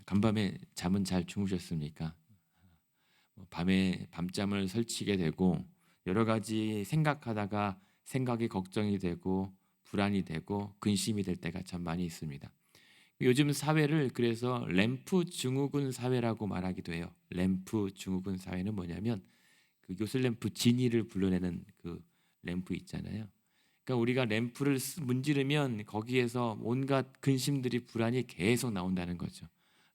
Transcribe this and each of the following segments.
간밤에 잠은 잘 주무셨습니까? 밤에 밤잠을 설치게 되고 여러 가지 생각하다가 생각이 걱정이 되고 불안이 되고 근심이 될 때가 참 많이 있습니다. 요즘 사회를 그래서 램프 증후군 사회라고 말하기도 해요. 램프 증후군 사회는 뭐냐면 그 요술램프 지니를 불러내는 그 램프 있잖아요. 그러니까 우리가 램프를 문지르면 거기에서 온갖 근심들이 불안이 계속 나온다는 거죠.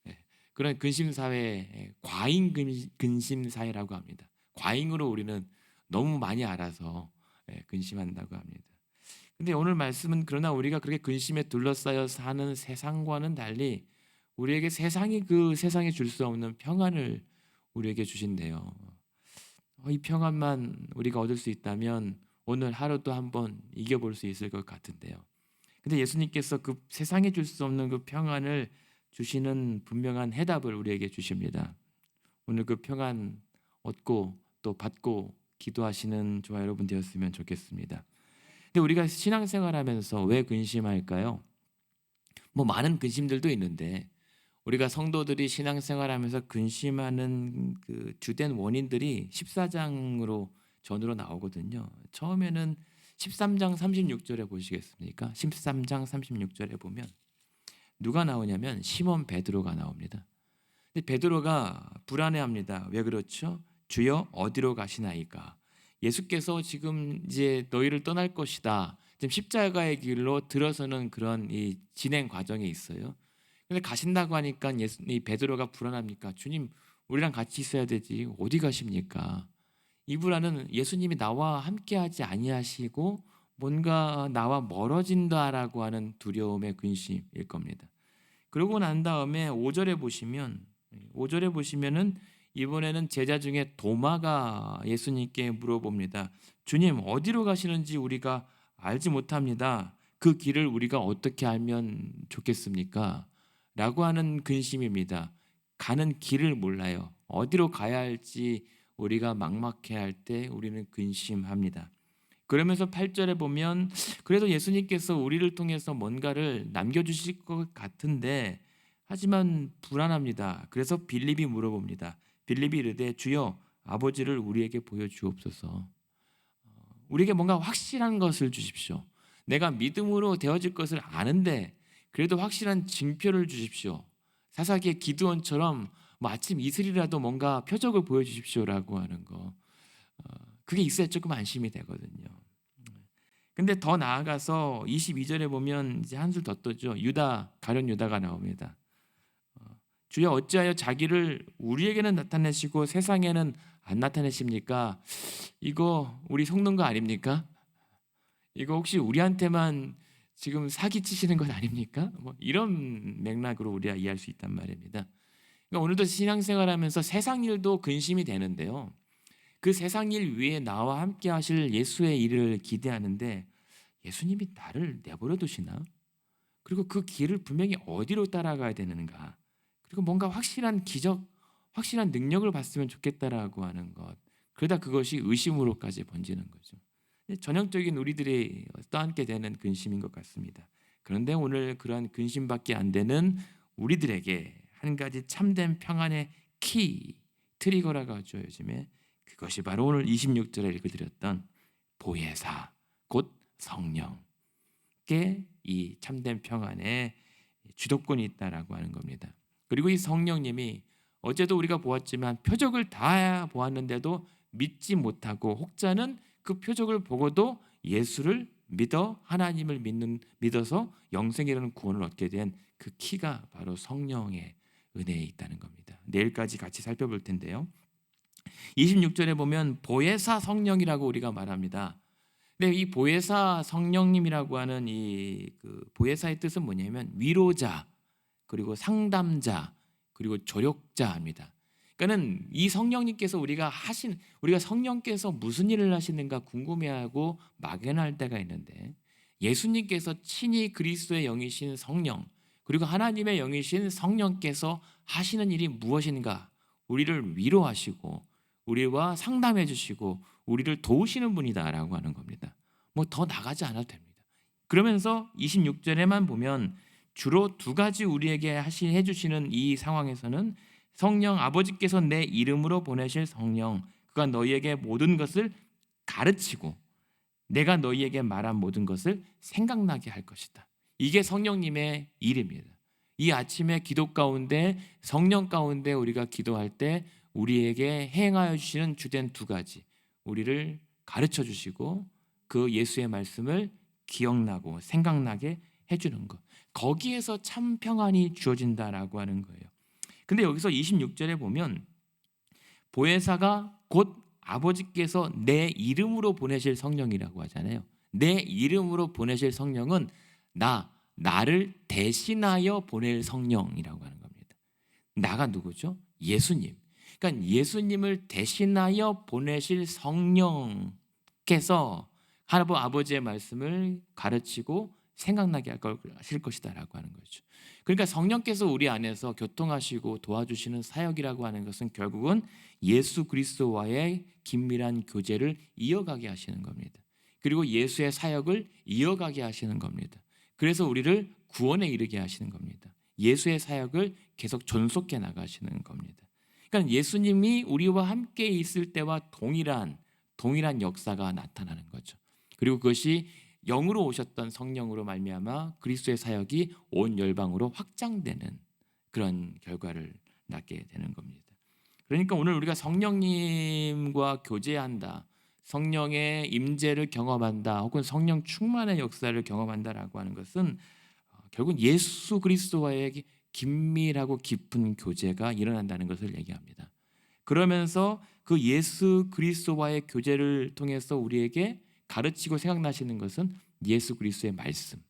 예. 그런 근심 사회, 과잉 근심 사회라고 합니다. 과잉으로 우리는 너무 많이 알아서 근심한다고 합니다. 근데 오늘 말씀은 그러나 우리가 그렇게 근심에 둘러싸여 사는 세상과는 달리 우리에게 세상이 그 세상에 줄 수 없는 평안을 우리에게 주신대요. 이 평안만 우리가 얻을 수 있다면 오늘 하루도 한번 이겨볼 수 있을 것 같은데요. 근데 예수님께서 그 세상에 줄 수 없는 그 평안을 주시는 분명한 해답을 우리에게 주십니다. 오늘 그 평안 얻고 또 받고 기도하시는 저와 여러분 되었으면 좋겠습니다. 근데 우리가 신앙생활하면서 왜 근심할까요? 뭐 많은 근심들도 있는데 우리가 성도들이 신앙생활하면서 근심하는 그 주된 원인들이 14장으로 전으로 나오거든요. 처음에는 13장 36절에 보시겠습니까? 13장 36절에 보면 누가 나오냐면 시몬 베드로가 나옵니다. 근데 베드로가 불안해합니다. 왜 그렇죠? 주여 어디로 가시나이까? 예수께서 지금 이제 너희를 떠날 것이다. 지금 십자가의 길로 들어서는 그런 이 진행 과정에 있어요. 근데 가신다고 하니까 이 베드로가 불안합니까? 주님, 우리랑 같이 있어야 되지. 어디 가십니까? 이 불안은 예수님이 나와 함께하지 아니하시고 뭔가 나와 멀어진다라고 하는 두려움의 근심일 겁니다. 그러고 난 다음에 5절에 보시면 5절에 보시면은 이번에는 제자 중에 도마가 예수님께 물어봅니다. 주님, 어디로 가시는지 우리가 알지 못합니다. 그 길을 우리가 어떻게 알면 좋겠습니까? 라고 하는 근심입니다. 가는 길을 몰라요. 어디로 가야 할지 우리가 막막해할 때 우리는 근심합니다. 그러면서 8절에 보면 그래도 예수님께서 우리를 통해서 뭔가를 남겨주실 것 같은데 하지만 불안합니다. 그래서 빌립이 물어봅니다. 빌립이 이르되 주여 아버지를 우리에게 보여주옵소서. 우리에게 뭔가 확실한 것을 주십시오. 내가 믿음으로 되어질 것을 아는데 그래도 확실한 징표를 주십시오. 사사기의 기드온처럼 뭐 아침 이슬이라도 뭔가 표적을 보여주십시오라고 하는 거. 그게 있어야 조금 안심이 되거든요. 근데 더 나아가서 22절에 보면 이제 한술 더 떠죠. 유다, 가룟 유다가 나옵니다. 주여 어찌하여 자기를 우리에게는 나타내시고 세상에는 안 나타내십니까? 이거 우리 속는 거 아닙니까? 이거 혹시 우리한테만 지금 사기 치시는 것 아닙니까? 뭐 이런 맥락으로 우리가 이해할 수 있단 말입니다. 그러니까 오늘도 신앙생활하면서 세상 일도 근심이 되는데요. 그 세상 일 위에 나와 함께 하실 예수의 일을 기대하는데 예수님이 나를 내버려 두시나? 그리고 그 길을 분명히 어디로 따라가야 되는가? 그리고 뭔가 확실한 기적, 확실한 능력을 봤으면 좋겠다라고 하는 것. 그러다 그것이 의심으로까지 번지는 거죠. 전형적인 우리들이 떠안게 되는 근심인 것 같습니다. 그런데 오늘 그러한 근심밖에 안 되는 우리들에게 한 가지 참된 평안의 키, 트리거라고 하죠. 요즘에 그것이 바로 오늘 26절에 읽어드렸던 보혜사, 곧 성령께 이 참된 평안의 주도권이 있다라고 하는 겁니다. 그리고 이 성령님이 어제도 우리가 보았지만 표적을 다 보았는데도 믿지 못하고 혹자는 그 표적을 보고도 예수를 믿어 하나님을 믿어서 영생이라는 구원을 얻게 된 그 키가 바로 성령의 은혜에 있다는 겁니다. 내일까지 같이 살펴볼 텐데요. 26절에 보면 보혜사 성령이라고 우리가 말합니다. 근데 이 보혜사 성령님이라고 하는 그 보혜사의 뜻은 뭐냐면 위로자, 그리고 상담자, 그리고 조력자입니다. 그러니까는 이 성령님께서 우리가 성령께서 무슨 일을 하시는가 궁금해하고 막연할 때가 있는데 예수님께서 친히 그리스도의 영이신 성령, 그리고 하나님의 영이신 성령께서 하시는 일이 무엇인가? 우리를 위로하시고 우리와 상담해 주시고 우리를 도우시는 분이다라고 하는 겁니다. 뭐 더 나가지 않아도 됩니다. 그러면서 26절에만 보면 주로 두 가지 우리에게 해주시는 이 상황에서는 성령 아버지께서 내 이름으로 보내실 성령, 그가 너희에게 모든 것을 가르치고 내가 너희에게 말한 모든 것을 생각나게 할 것이다. 이게 성령님의 일입니다. 이 아침에 기도 가운데 성령 가운데 우리가 기도할 때 우리에게 행하여 주시는 주된 두 가지, 우리를 가르쳐 주시고 그 예수의 말씀을 기억나고 생각나게 해주는 것, 거기에서 참 평안이 주어진다라고 하는 거예요. 근데 여기서 26절에 보면 보혜사가 곧 아버지께서 내 이름으로 보내실 성령이라고 하잖아요. 내 이름으로 보내실 성령은 나를 대신하여 보낼 성령이라고 하는 겁니다. 나가 누구죠? 예수님. 그러니까 예수님을 대신하여 보내실 성령께서 하나님 아버지의 말씀을 가르치고 생각나게 하실 것이다라고 하는 거죠. 그러니까 성령께서 우리 안에서 교통하시고 도와주시는 사역이라고 하는 것은 결국은 예수 그리스도와의 긴밀한 교제를 이어가게 하시는 겁니다. 그리고 예수의 사역을 이어가게 하시는 겁니다. 그래서 우리를 구원에 이르게 하시는 겁니다. 예수의 사역을 계속 존속해 나가시는 겁니다. 그러니까 예수님이 우리와 함께 있을 때와 동일한 역사가 나타나는 거죠. 그리고 그것이 영으로 오셨던 성령으로 말미암아 그리스도의 사역이 온 열방으로 확장되는 그런 결과를 낳게 되는 겁니다. 그러니까 오늘 우리가 성령님과 교제한다, 성령의 임재를 경험한다, 혹은 성령 충만의 역사를 경험한다라고 하는 것은 결국 예수 그리스도와의 긴밀하고 깊은 교제가 일어난다는 것을 얘기합니다. 그러면서 그 예수 그리스도와의 교제를 통해서 우리에게 가르치고 생각나시는 것은 예수 그리스도의 말씀,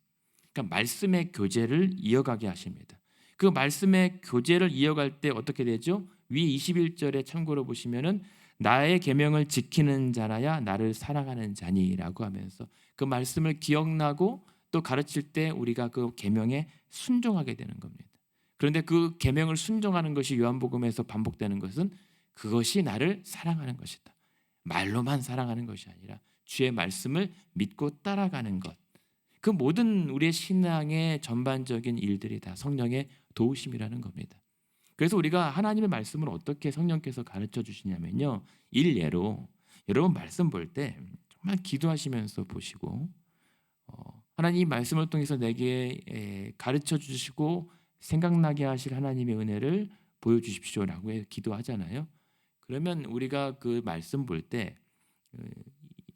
그러니까 말씀의 교제를 이어가게 하십니다. 그 말씀의 교제를 이어갈 때 어떻게 되죠? 위에 21절에 참고로 보시면은 나의 계명을 지키는 자라야 나를 사랑하는 자니라고 하면서 그 말씀을 기억나고 또 가르칠 때 우리가 그 계명에 순종하게 되는 겁니다. 그런데 그 계명을 순종하는 것이 요한복음에서 반복되는 것은 그것이 나를 사랑하는 것이다. 말로만 사랑하는 것이 아니라 주의 말씀을 믿고 따라가는 것, 그 모든 우리의 신앙의 전반적인 일들이 다 성령의 도우심이라는 겁니다. 그래서 우리가 하나님의 말씀을 어떻게 성령께서 가르쳐 주시냐면요, 일례로 여러분 말씀 볼 때 정말 기도하시면서 보시고 하나님 말씀을 통해서 내게 가르쳐 주시고 생각나게 하실 하나님의 은혜를 보여주십시오라고 기도하잖아요. 그러면 우리가 그 말씀 볼 때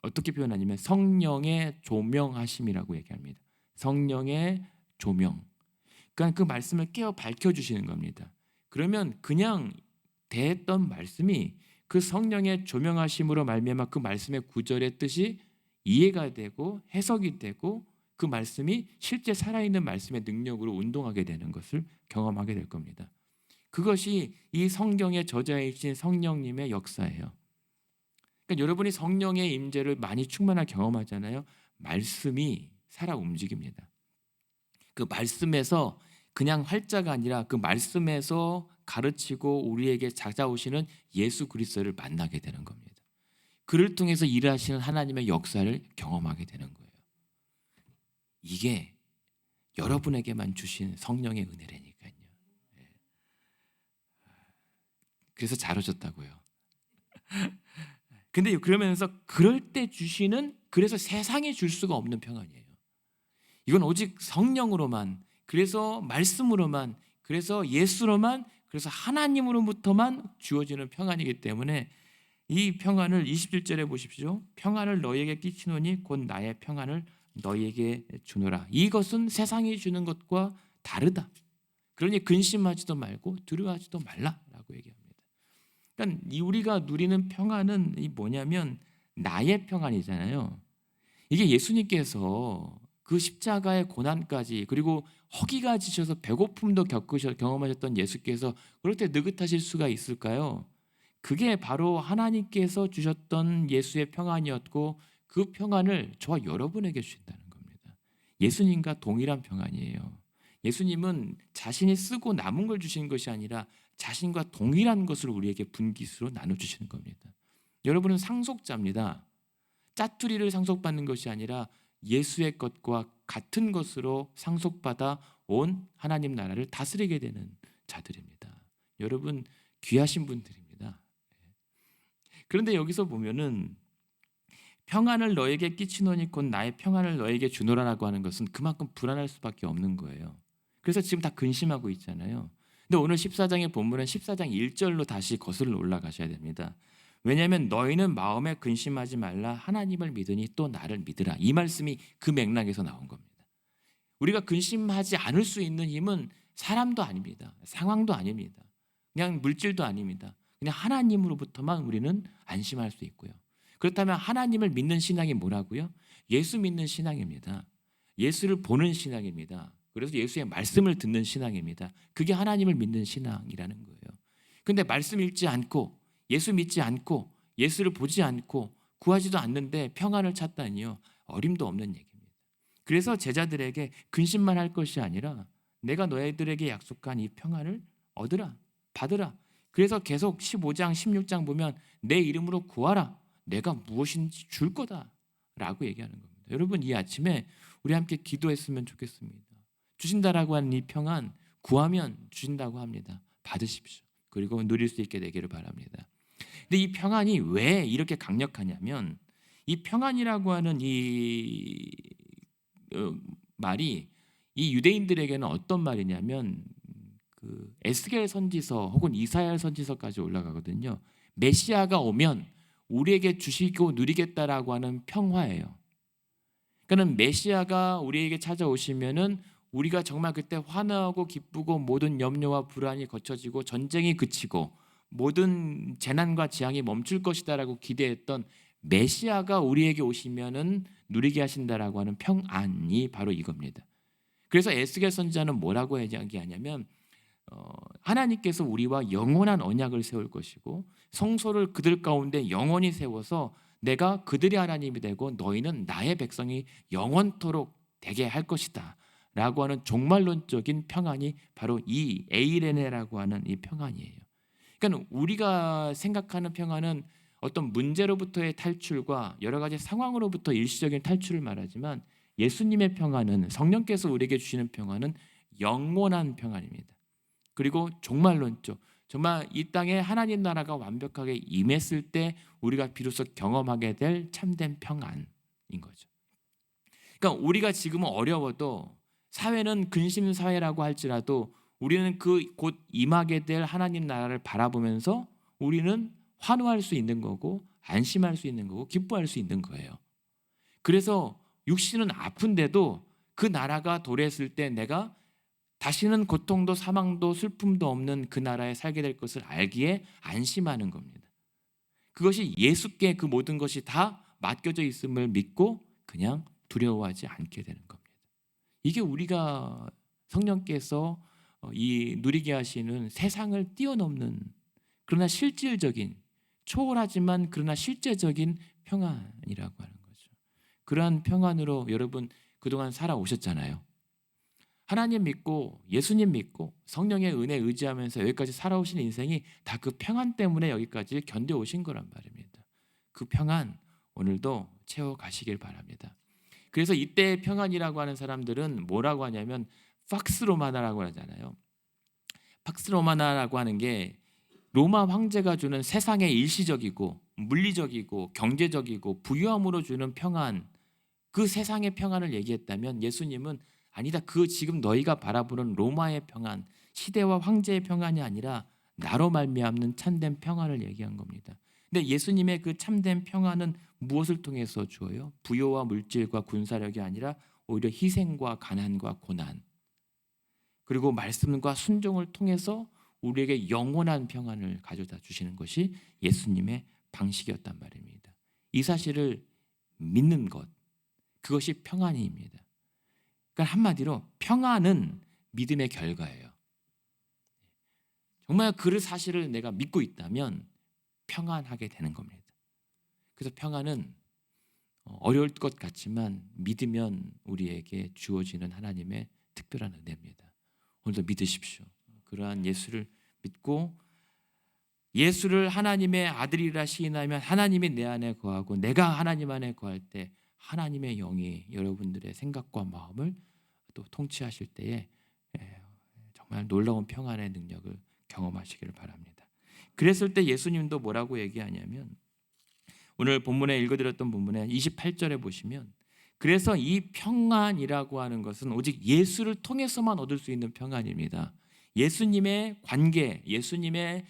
어떻게 표현하냐면 성령의 조명하심이라고 얘기합니다. 성령의 조명. 그러니까 그 말씀을 깨어 밝혀주시는 겁니다. 그러면 그냥 대했던 말씀이 그 성령의 조명하심으로 말미암아 그 말씀의 구절의 뜻이 이해가 되고 해석이 되고 그 말씀이 실제 살아있는 말씀의 능력으로 운동하게 되는 것을 경험하게 될 겁니다. 그것이 이 성경의 저자이신 성령님의 역사예요. 그러니까 여러분이 성령의 임재를 많이 충만하게 경험하잖아요. 말씀이 살아 움직입니다. 그 말씀에서 그냥 활자가 아니라 그 말씀에서 가르치고 우리에게 찾아오시는 예수 그리스도를 만나게 되는 겁니다. 그를 통해서 일하시는 하나님의 역사를 경험하게 되는 거예요. 이게 여러분에게만 주신 성령의 은혜라니까요. 그래서 잘 오셨다고요. 근데 그러면서 그럴 때 주시는, 그래서 세상에 줄 수가 없는 평안이에요. 이건 오직 성령으로만, 그래서 말씀으로만, 그래서 예수로만, 그래서 하나님으로부터만 주어지는 평안이기 때문에 이 평안을 27절에 보십시오. 평안을 너희에게 끼치노니 곧 나의 평안을 너희에게 주노라. 이것은 세상이 주는 것과 다르다. 그러니 근심하지도 말고 두려워하지도 말라라고 얘기합니다. 그러니까 우리가 누리는 평안은 이 뭐냐면 나의 평안이잖아요. 이게 예수님께서 그 십자가의 고난까지 그리고 허기가 지셔서 배고픔도 경험하셨던 예수께서 그럴 때 느긋하실 수가 있을까요? 그게 바로 하나님께서 주셨던 예수의 평안이었고 그 평안을 저와 여러분에게 주신다는 겁니다. 예수님과 동일한 평안이에요. 예수님은 자신이 쓰고 남은 걸 주시는 것이 아니라 자신과 동일한 것을 우리에게 분깃으로 나눠주시는 겁니다. 여러분은 상속자입니다. 짜투리를 상속받는 것이 아니라 예수의 것과 같은 것으로 상속받아 온 하나님 나라를 다스리게 되는 자들입니다. 여러분 귀하신 분들입니다. 그런데 여기서 보면은 평안을 너에게 끼치노니 곧 나의 평안을 너에게 주노라라고 하는 것은 그만큼 불안할 수밖에 없는 거예요. 그래서 지금 다 근심하고 있잖아요. 근데 오늘 14장의 본문은 14장 1절로 다시 거슬러 올라가셔야 됩니다. 왜냐하면 너희는 마음에 근심하지 말라 하나님을 믿으니 또 나를 믿으라. 이 말씀이 그 맥락에서 나온 겁니다. 우리가 근심하지 않을 수 있는 힘은 사람도 아닙니다. 상황도 아닙니다. 그냥 물질도 아닙니다. 그냥 하나님으로부터만 우리는 안심할 수 있고요. 그렇다면 하나님을 믿는 신앙이 뭐라고요? 예수 믿는 신앙입니다. 예수를 보는 신앙입니다. 그래서 예수의 말씀을 듣는 신앙입니다. 그게 하나님을 믿는 신앙이라는 거예요. 근데 말씀 읽지 않고 예수 믿지 않고 예수를 보지 않고 구하지도 않는데 평안을 찾다니요. 어림도 없는 얘기입니다. 그래서 제자들에게 근심만 할 것이 아니라 내가 너희들에게 약속한 이 평안을 얻으라, 받으라. 그래서 계속 15장, 16장 보면 내 이름으로 구하라. 내가 무엇인지 줄 거다 라고 얘기하는 겁니다. 여러분 이 아침에 우리 함께 기도했으면 좋겠습니다. 주신다라고 하는 이 평안 구하면 주신다고 합니다. 받으십시오. 그리고 누릴 수 있게 되기를 바랍니다. 근데 이 평안이 왜 이렇게 강력하냐면 이 평안이라고 하는 이 말이 이 유대인들에게는 어떤 말이냐면 그 에스겔 선지서 혹은 이사야 선지서까지 올라가거든요. 메시아가 오면 우리에게 주시고 누리겠다라고 하는 평화예요. 그러니까 메시아가 우리에게 찾아오시면은 우리가 정말 그때 환호하고 기쁘고 모든 염려와 불안이 거쳐지고 전쟁이 그치고 모든 재난과 재앙이 멈출 것이다라고 기대했던 메시아가 우리에게 오시면은 누리게 하신다라고 하는 평안이 바로 이겁니다. 그래서 에스겔 선지자는 뭐라고 이야기하냐면 하나님께서 우리와 영원한 언약을 세울 것이고 성소를 그들 가운데 영원히 세워서 내가 그들의 하나님이 되고 너희는 나의 백성이 영원토록 되게 할 것이다 라고 하는 종말론적인 평안이 바로 이 에이레네라고 하는 이 평안이에요. 그러니까 우리가 생각하는 평안은 어떤 문제로부터의 탈출과 여러 가지 상황으로부터 일시적인 탈출을 말하지만 예수님의 평안은 성령께서 우리에게 주시는 평안은 영원한 평안입니다. 그리고 종말론적, 정말 이 땅에 하나님 나라가 완벽하게 임했을 때 우리가 비로소 경험하게 될 참된 평안인 거죠. 그러니까 우리가 지금은 어려워도 사회는 근심 사회라고 할지라도 우리는 그 곧 임하게 될 하나님 나라를 바라보면서 우리는 환호할 수 있는 거고 안심할 수 있는 거고 기뻐할 수 있는 거예요. 그래서 육신은 아픈데도 그 나라가 도래했을 때 내가 다시는 고통도 사망도 슬픔도 없는 그 나라에 살게 될 것을 알기에 안심하는 겁니다. 그것이 예수께 그 모든 것이 다 맡겨져 있음을 믿고 그냥 두려워하지 않게 되는 겁니다. 이게 우리가 성령께서 이 누리게 하시는 세상을 뛰어넘는 그러나 실질적인 초월하지만 그러나 실제적인 평안이라고 하는 거죠. 그러한 평안으로 여러분 그동안 살아오셨잖아요. 하나님 믿고 예수님 믿고 성령의 은혜 의지하면서 여기까지 살아오신 인생이 다 그 평안 때문에 여기까지 견뎌오신 거란 말입니다. 그 평안 오늘도 채워가시길 바랍니다. 그래서 이때의 평안이라고 하는 사람들은 뭐라고 하냐면 팍스 로마나라고 하잖아요. 팍스 로마나라고 하는 게 로마 황제가 주는 세상의 일시적이고 물리적이고 경제적이고 부유함으로 주는 평안, 그 세상의 평안을 얘기했다면 예수님은 아니다. 그 지금 너희가 바라보는 로마의 평안, 시대와 황제의 평안이 아니라 나로 말미암는 참된 평안을 얘기한 겁니다. 근데 예수님의 그 참된 평안은 무엇을 통해서 주어요? 부요와 물질과 군사력이 아니라 오히려 희생과 가난과 고난, 그리고 말씀과 순종을 통해서 우리에게 영원한 평안을 가져다 주시는 것이 예수님의 방식이었단 말입니다. 이 사실을 믿는 것, 그것이 평안입니다. 그러니까 한마디로 평안은 믿음의 결과예요. 정말 그 사실을 내가 믿고 있다면 평안하게 되는 겁니다. 그래서 평안은 어려울 것 같지만 믿으면 우리에게 주어지는 하나님의 특별한 은혜입니다. 오늘도 믿으십시오. 그러한 예수를 믿고 예수를 하나님의 아들이라 시인하면 하나님이 내 안에 거하고 내가 하나님 안에 거할 때 하나님의 영이 여러분들의 생각과 마음을 또 통치하실 때에 정말 놀라운 평안의 능력을 경험하시기를 바랍니다. 그랬을 때 예수님도 뭐라고 얘기하냐면 오늘 본문에 읽어드렸던 본문에 28절에 보시면 그래서 이 평안이라고 하는 것은 오직 예수를 통해서만 얻을 수 있는 평안입니다. 예수님의 관계, 예수님의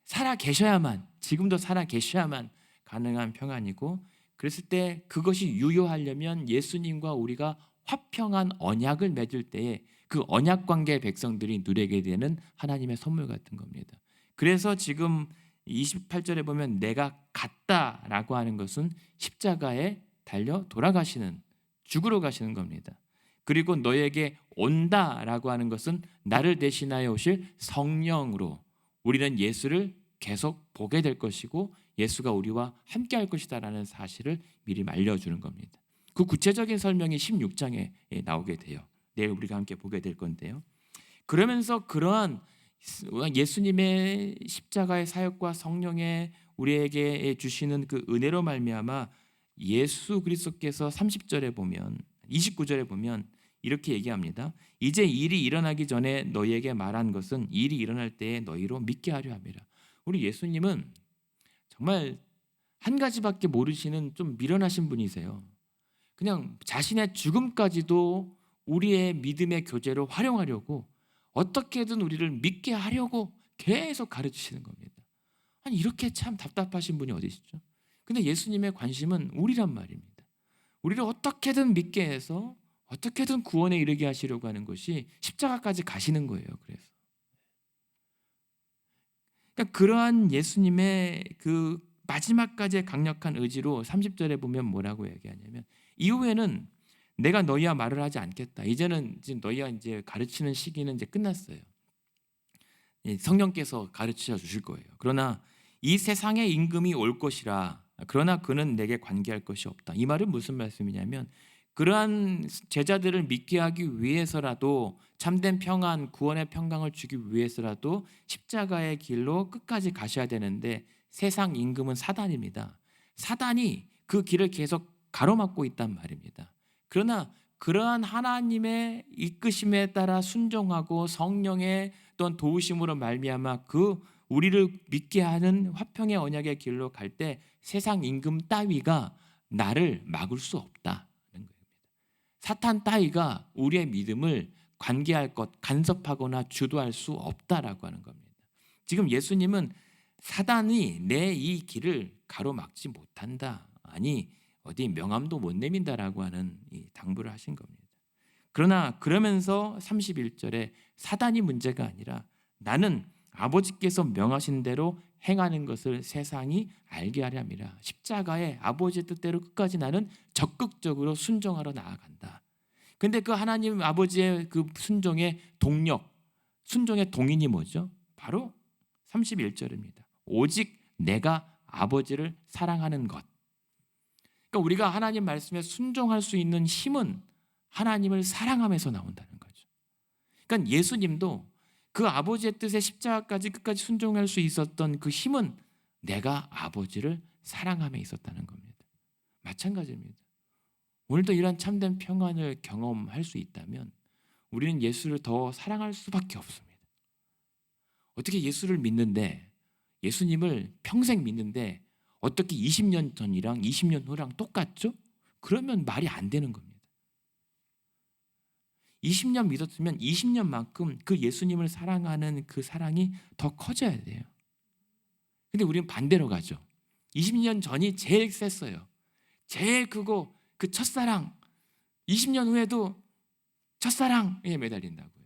살아 계셔야만, 지금도 살아 계셔야만 가능한 평안이고, 그랬을 때 그것이 유효하려면 예수님과 우리가 화평한 언약을 맺을 때에 그 언약 관계의 백성들이 누리게 되는 하나님의 선물 같은 겁니다. 그래서 지금 28절에 보면 내가 갔다라고 하는 것은 십자가에 달려 돌아가시는, 죽으러 가시는 겁니다. 그리고 너에게 온다라고 하는 것은 나를 대신하여 오실 성령으로 우리는 예수를 계속 보게 될 것이고 예수가 우리와 함께 할 것이다라는 사실을 미리 알려주는 겁니다. 그 구체적인 설명이 16장에 나오게 돼요. 내일 우리가 함께 보게 될 건데요. 그러면서 그러한 예수님의 십자가의 사역과 성령의 우리에게 주시는 그 은혜로 말미암아 예수 그리스도께서 30절에 보면 29절에 보면 이렇게 얘기합니다. 이제 일이 일어나기 전에 너희에게 말한 것은 일이 일어날 때에 너희로 믿게 하려 함이라. 우리 예수님은 정말 한 가지밖에 모르시는 좀 미련하신 분이세요. 그냥 자신의 죽음까지도 우리의 믿음의 교재로 활용하려고 어떻게든 우리를 믿게 하려고 계속 가르치시는 겁니다. 아니 이렇게 참 답답하신 분이 어디 있죠? 근데 예수님의 관심은 우리란 말입니다. 우리를 어떻게든 믿게 해서 어떻게든 구원에 이르게 하시려고 하는 것이 십자가까지 가시는 거예요. 그러니까 그러한 예수님의 그 마지막까지의 강력한 의지로 30절에 보면 뭐라고 얘기하냐면 이후에는 내가 너희와 말을 하지 않겠다. 이제는 지금 너희와 이제 가르치는 시기는 이제 끝났어요. 성령께서 가르쳐 주실 거예요. 그러나 이 세상의 임금이 올 것이라. 그러나 그는 내게 관계할 것이 없다. 이 말은 무슨 말씀이냐면 그러한 제자들을 믿게 하기 위해서라도 참된 평안, 구원의 평강을 주기 위해서라도 십자가의 길로 끝까지 가셔야 되는데 세상 임금은 사단입니다. 사단이 그 길을 계속 가로막고 있단 말입니다. 그러나 그러한 하나님의 이끄심에 따라 순종하고 성령의 또한 도우심으로 말미암아 그 우리를 믿게 하는 화평의 언약의 길로 갈 때 세상 임금 따위가 나를 막을 수 없다는 겁니다. 사탄 따위가 우리의 믿음을 관계할 것, 간섭하거나 주도할 수 없다라고 하는 겁니다. 지금 예수님은 사단이 내 이 길을 가로막지 못한다. 아니 어디 명함도 못 내민다라고 하는 이 당부를 하신 겁니다. 그러나 그러면서 31절에 사단이 문제가 아니라 나는 아버지께서 명하신 대로 행하는 것을 세상이 알게 하려 함이라. 십자가에 아버지의 뜻대로 끝까지 나는 적극적으로 순종하러 나아간다. 근데 그 하나님 아버지의 그 순종의 동력, 순종의 동인이 뭐죠? 바로 31절입니다. 오직 내가 아버지를 사랑하는 것. 그러니까 우리가 하나님 말씀에 순종할 수 있는 힘은 하나님을 사랑하면서 나온다는 거죠. 그러니까 예수님도 그 아버지의 뜻에 십자가까지 끝까지 순종할 수 있었던 그 힘은 내가 아버지를 사랑함에 있었다는 겁니다. 마찬가지입니다. 오늘도 이러한 참된 평안을 경험할 수 있다면 우리는 예수를 더 사랑할 수밖에 없습니다. 어떻게 예수를 믿는데 예수님을 평생 믿는데 어떻게 20년 전이랑 20년 후랑 똑같죠? 그러면 말이 안 되는 겁니다. 20년 믿었으면 20년만큼 그 예수님을 사랑하는 그 사랑이 더 커져야 돼요. 근데 우리는 반대로 가죠. 20년 전이 제일 셌어요. 제일 크고 그 첫사랑 20년 후에도 첫사랑에 매달린다고요.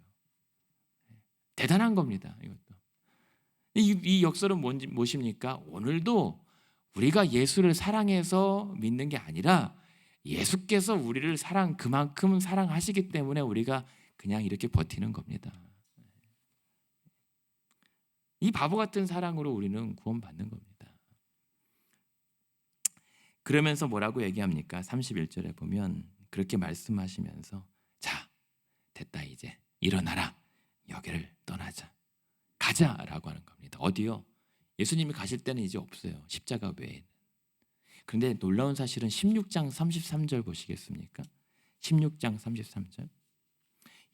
대단한 겁니다. 이것도. 이 역설은 무엇입니까? 오늘도 우리가 예수를 사랑해서 믿는 게 아니라 예수께서 우리를 그만큼 사랑하시기 때문에 우리가 그냥 이렇게 버티는 겁니다. 이 바보 같은 사랑으로 우리는 구원받는 겁니다. 그러면서 뭐라고 얘기합니까? 31절에 보면 그렇게 말씀하시면서 자, 됐다 이제 일어나라. 여기를 떠나자. 가자라고 하는 겁니다. 어디요? 예수님이 가실 때는 이제 없어요. 십자가 외에는. 그런데 놀라운 사실은 16장 33절 보시겠습니까? 16장 33절.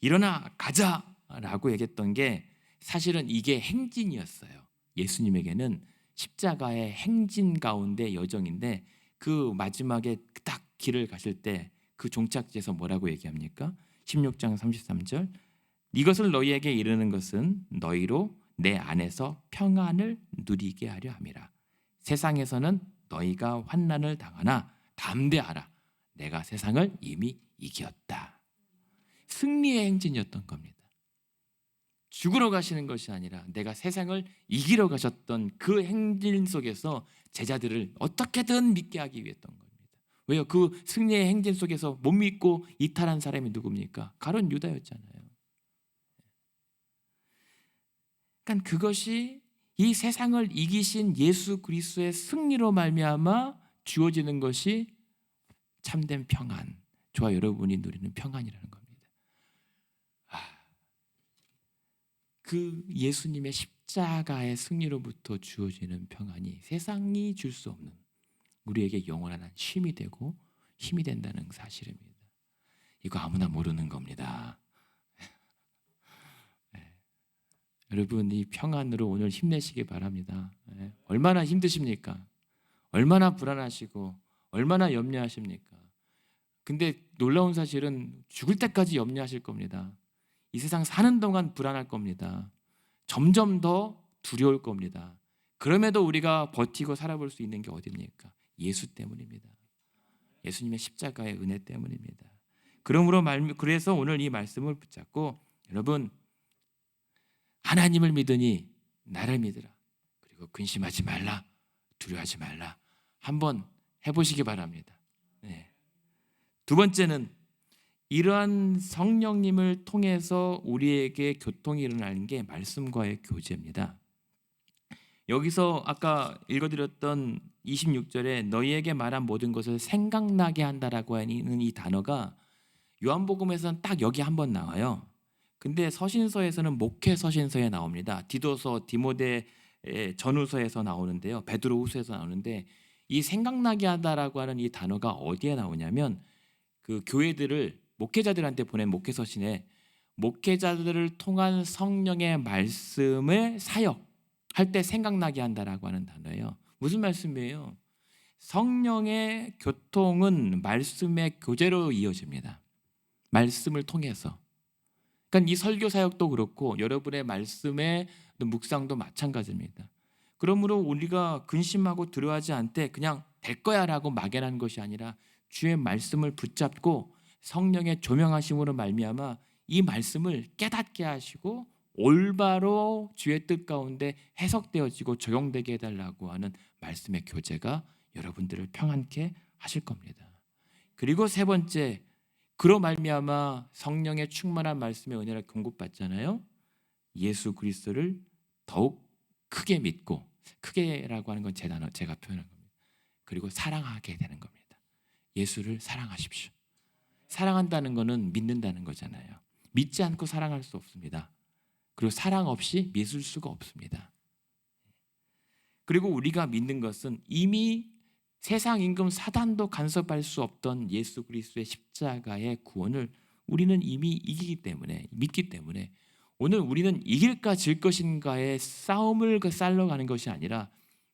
일어나 가자 라고 얘기했던 게 사실은 이게 행진이었어요. 예수님에게는 십자가의 행진 가운데 여정인데 그 마지막에 딱 길을 가실 때 그 종착지에서 뭐라고 얘기합니까? 16장 33절 이것을 너희에게 이르는 것은 너희로 내 안에서 평안을 누리게 하려 함이라. 세상에서는 너희가 환난을 당하나 담대하라. 내가 세상을 이미 이겼다. 승리의 행진이었던 겁니다. 죽으러 가시는 것이 아니라 내가 세상을 이기러 가셨던 그 행진 속에서 제자들을 어떻게든 믿게 하기 위했던 겁니다. 왜요? 그 승리의 행진 속에서 못 믿고 이탈한 사람이 누굽니까? 가룟 유다였잖아요. 그러니까 그것이 이 세상을 이기신 예수 그리스도의 승리로 말미암아 주어지는 것이 참된 평안, 저와 여러분이 누리는 평안이라는 겁니다. 그 예수님의 십자가의 승리로부터 주어지는 평안이 세상이 줄 수 없는 우리에게 영원한 쉼이 되고 힘이 된다는 사실입니다. 이거 아무나 모르는 겁니다. 네. 여러분 이 평안으로 오늘 힘내시기 바랍니다. 네. 얼마나 힘드십니까? 얼마나 불안하시고 얼마나 염려하십니까? 근데 놀라운 사실은 죽을 때까지 염려하실 겁니다. 이 세상 사는 동안 불안할 겁니다. 점점 더 두려울 겁니다. 그럼에도 우리가 버티고 살아볼 수 있는 게 어디입니까? 예수 때문입니다. 예수님의 십자가의 은혜 때문입니다. 그래서 오늘 이 말씀을 붙잡고 여러분 하나님을 믿으니 나를 믿으라. 그리고 근심하지 말라. 두려워하지 말라. 한번 해보시기 바랍니다. 네. 두 번째는 이러한 성령님을 통해서 우리에게 교통이 일어나는 게 말씀과의 교제입니다. 여기서 아까 읽어드렸던 26절에 너희에게 말한 모든 것을 생각나게 한다라고 하는 이 단어가 요한복음에서는 딱 여기 한번 나와요. 근데 서신서에서는 목회 서신서에 나옵니다. 디도서, 디모데 전후서에서 나오는데요. 베드로후서에서 나오는데 이 생각나게 하다라고 하는 이 단어가 어디에 나오냐면 그 교회들을 목회자들한테 보낸 목회 서신에 목회자들을 통한 성령의 말씀을 사역할 때 생각나게 한다라고 하는 단어예요. 무슨 말씀이에요? 성령의 교통은 말씀의 교제로 이어집니다. 말씀을 통해서. 그러니까 이 설교 사역도 그렇고 여러분의 말씀의 묵상도 마찬가지입니다. 그러므로 우리가 근심하고 두려워하지 않되 그냥 될 거야라고 막연한 것이 아니라 주의 말씀을 붙잡고 성령의 조명하심으로 말미암아 이 말씀을 깨닫게 하시고 올바로 주의 뜻 가운데 해석되어지고 적용되게 해달라고 하는 말씀의 교제가 여러분들을 평안케 하실 겁니다. 그리고 세 번째, 그로 말미암아 성령의 충만한 말씀의 은혜를 공급받잖아요. 예수 그리스도를 더욱 크게 믿고, 크게라고 하는 건 제 단어, 제가 표현한 겁니다. 그리고 사랑하게 되는 겁니다. 예수를 사랑하십시오. 사랑한다는 것은 믿는다는 거잖아요. 믿지 않고 사랑할 수 없습니다. 그리고 사랑 없이 믿을 수가 없습니다. 그리고 우리가 믿는 것은 이미 세상 임금 사단도 간섭할 수 없던 예수 그리스도의 십자가의 구원을 우리는 이미 이기기 때문에, 믿기 때문에 오늘 우리는 이길까 질 것인가의 싸움을 쌓으러 가는 것이 아니라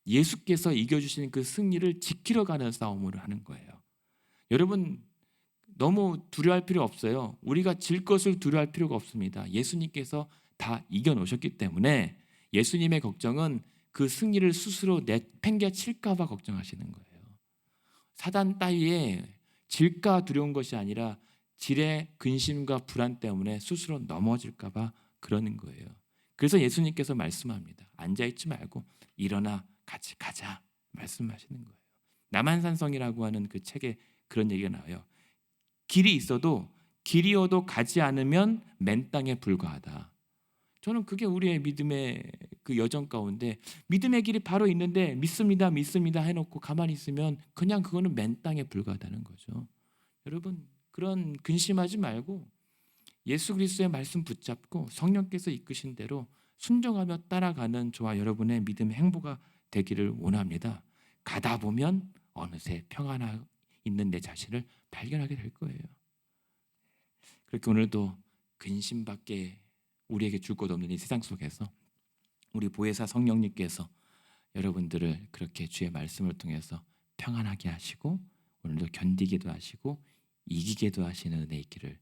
예수께서 이겨주시는 그 승리를 지키러 가는 싸움으로 하는 거예요. 여러분 너무 두려워할 필요 없어요. 우리가 질 것을 두려워할 필요가 없습니다. 예수님께서 다 이겨놓으셨기 때문에 예수님의 걱정은 그 승리를 스스로 내팽개칠까 봐 걱정하시는 거예요. 사단 따위에 질까 두려운 것이 아니라 질의 근심과 불안 때문에 스스로 넘어질까 봐 그러는 거예요. 그래서 예수님께서 말씀합니다. 앉아있지 말고 일어나 같이 가자 말씀하시는 거예요. 남한산성이라고 하는 그 책에 그런 얘기가 나와요. 길이 있어도 길이어도 가지 않으면 맨 땅에 불과하다. 저는 그게 우리의 믿음의 그 여정 가운데 믿음의 길이 바로 있는데 믿습니다 믿습니다 해놓고 가만히 있으면 그냥 그거는 맨 땅에 불과하다는 거죠. 여러분 그런 근심하지 말고 예수 그리스도의 말씀 붙잡고 성령께서 이끄신 대로 순종하며 따라가는 저와 여러분의 믿음의 행보가 되기를 원합니다. 가다 보면 어느새 평안하 있는 내 자신을 발견하게 될 거예요. 그렇게 오늘도 근심밖에 우리에게 줄 것 없는 이 세상 속에서 우리 보혜사 성령님께서 여러분들을 그렇게 주의 말씀을 통해서 평안하게 하시고 오늘도 견디기도 하시고 이기게도 하시는 은혜 있기를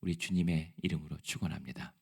우리 주님의 이름으로 축원합니다.